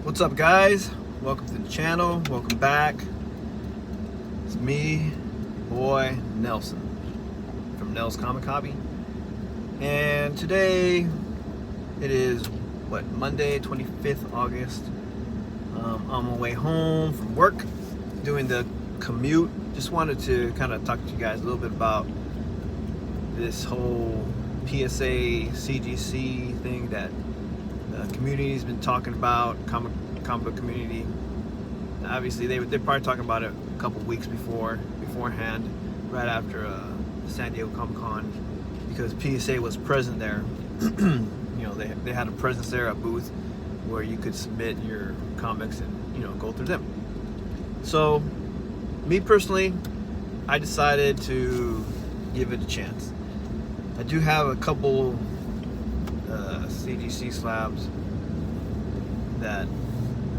What's up, guys? Welcome to the channel. Welcome back. It's me, boy Nelson from Nell's Comic Hobby, and today it is Monday, 25th August. I'm on my way home from work, doing the commute. Just wanted to kind of talk to you guys a little bit about this whole PSA CGC thing that the community's been talking about, comic book community. Obviously, they're probably talking about it a couple weeks beforehand, right after San Diego Comic Con, because PSA was present there. You know, they had a presence there, a booth where you could submit your comics and go through them. So, me personally, I decided to give it a chance. I do have a couple CGC slabs that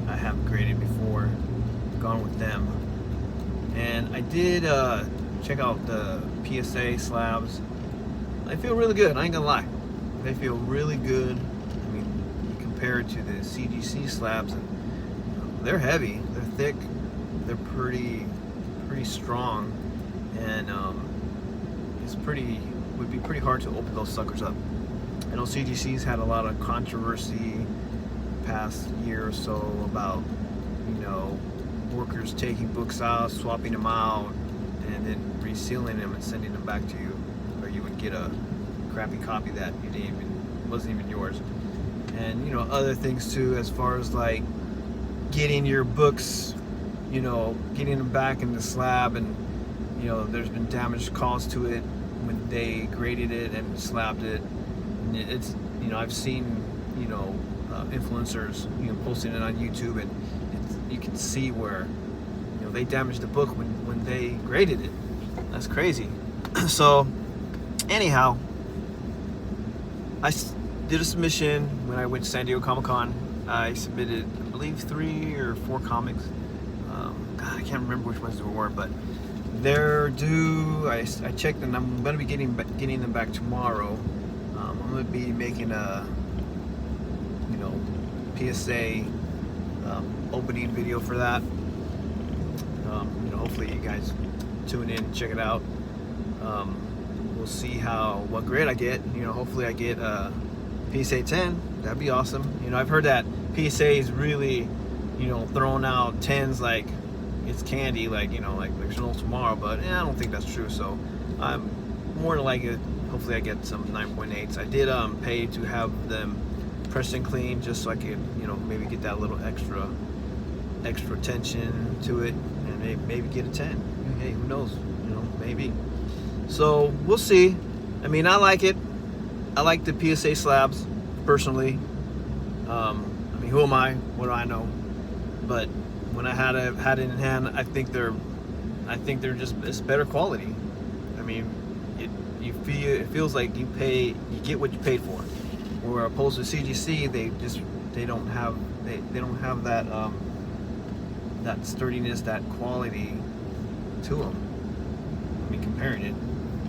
I have graded before, gone with them, and I did check out the PSA slabs. I feel really good, I ain't gonna lie. They feel really good. I mean, compared to the CGC slabs, and they're heavy, they're thick, they're pretty strong, and would be pretty hard to open those suckers up. I know CGC's had a lot of controversy past year or so about workers taking books out, swapping them out, and then resealing them and sending them back to you, or you would get a crappy copy that wasn't even yours. And other things too, as far as like getting your books, getting them back in the slab, and there's been damage caused to it when they graded it and slabbed it. And it's I've seen influencers posting it on YouTube, and you can see where they damaged the book when they graded it. That's crazy. So anyhow, I did a submission when I went to San Diego Comic Con. I submitted, I believe, 3 or 4 comics. God, I can't remember which ones they were, but they're due. I checked, and I'm going to be getting them back tomorrow. I'm going to be making a PSA opening video for that. Hopefully you guys tune in and check it out. We'll see what grade I get. Hopefully I get PSA 10. That'd be awesome. I've heard that PSA is really throwing out 10s like it's candy, like there's no tomorrow. But I don't think that's true. So I'm more than likely, hopefully I get some 9.8s. I did pay to have them pressed and clean, just so I could maybe get that little extra tension to it, and maybe get a 10. Hey, who knows? Maybe. So we'll see. I mean, I like it. I like the PSA slabs personally. I mean, who am I? What do I know? But when I had it in hand, I think they're it's better quality. I mean, it feels like you get what you paid for. Where opposed to CGC, they don't have that that sturdiness, that quality to them. I mean, comparing it.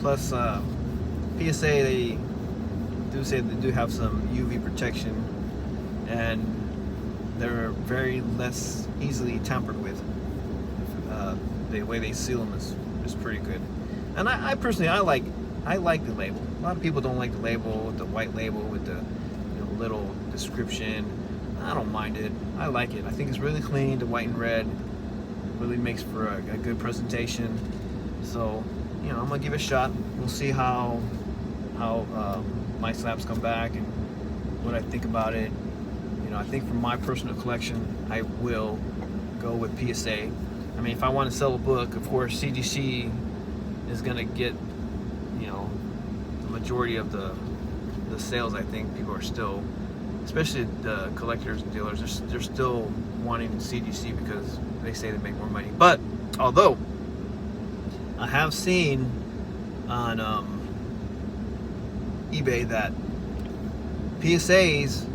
Plus, PSA, they do say they do have some UV protection, and they're very less easily tampered with. The way they seal them is pretty good. And I personally, I like the label. A lot of people don't like the label, the white label with the little description. I don't mind it. I like it. I think it's really clean. The white and red really makes for a good presentation. So I'm gonna give it a shot. We'll see how my slabs come back and what I think about it. I think for my personal collection, I will go with PSA. I mean, if I want to sell a book, of course CGC is gonna get the majority of the sales. I think people are still, especially the collectors and dealers, they're still wanting CGC because they say they make more money. But although I have seen on eBay that PSAs,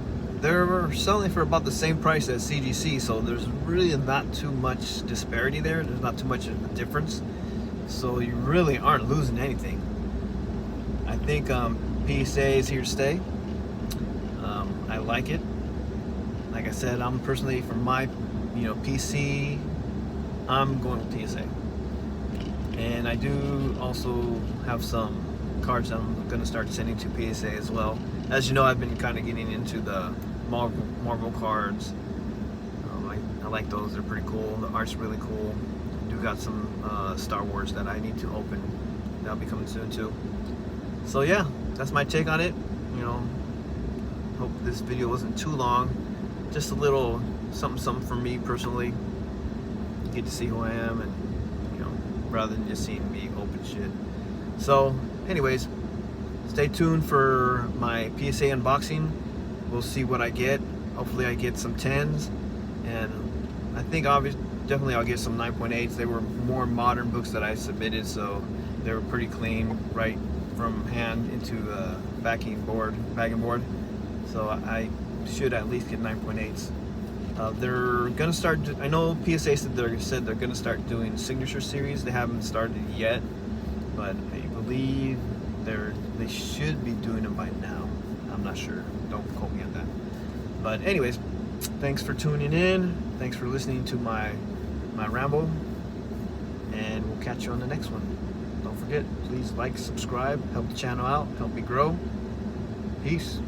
they're selling for about the same price as CGC, so there's really not too much disparity there. There's not too much of a difference, so you really aren't losing anything. I think PSA is here to stay. I like it. like I said, I'm personally, for my PC, I'm going with PSA. And I do also have some cards that I'm going to start sending to PSA as well. As you know, I've been kind of getting into the Marvel cards. I like those. They're pretty cool. The art's really cool. I do got some Star Wars that I need to open. That'll be coming soon too. So yeah, that's my take on it. Hope this video wasn't too long. Just a little something for me personally. Get to see who I am, and rather than just seeing me open shit. So anyways, stay tuned for my PSA unboxing. We'll see what I get. Hopefully I get some 10s, and I think definitely I'll get some 9.8s. They were more modern books that I submitted, so they were pretty clean, right from hand into bagging board. So I should at least get 9.8s. They're gonna start. I know PSA said they're gonna start doing signature series. They haven't started yet, but I believe they should be doing them by now. I'm not sure. Don't quote me on that. But anyways, thanks for tuning in. Thanks for listening to my ramble, and we'll catch you on the next one. Don't forget, please like, subscribe, help the channel out, help me grow. Peace.